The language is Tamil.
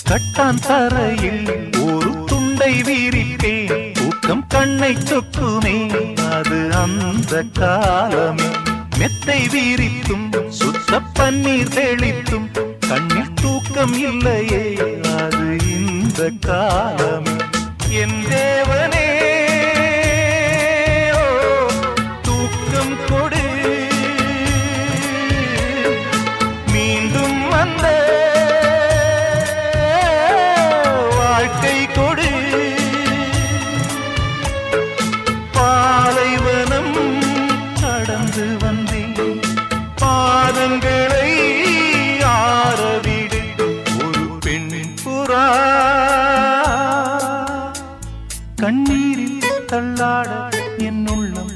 கட்டான் தரையில் ஒரு துண்டை வீரிட்டேன், தூக்கம் கண்ணை சொக்குமே அது அந்த காலமே. மெத்தை வீரித்தும் சுத்த பன்னீர் தெளித்தும் கண்ணில் தூக்கம் இல்லையே அது இந்த காலமே. என் தேவனே தூக்கம் கொடு, மீண்டும் வந்த வாழ்க்கை கொடு. பாலைவனம் கடந்து வந்தேன், பாதங்களை ஆரவிடு. ஒரு பெண் புறா கண்ணீரில் தள்ளாட என் உள்ளம்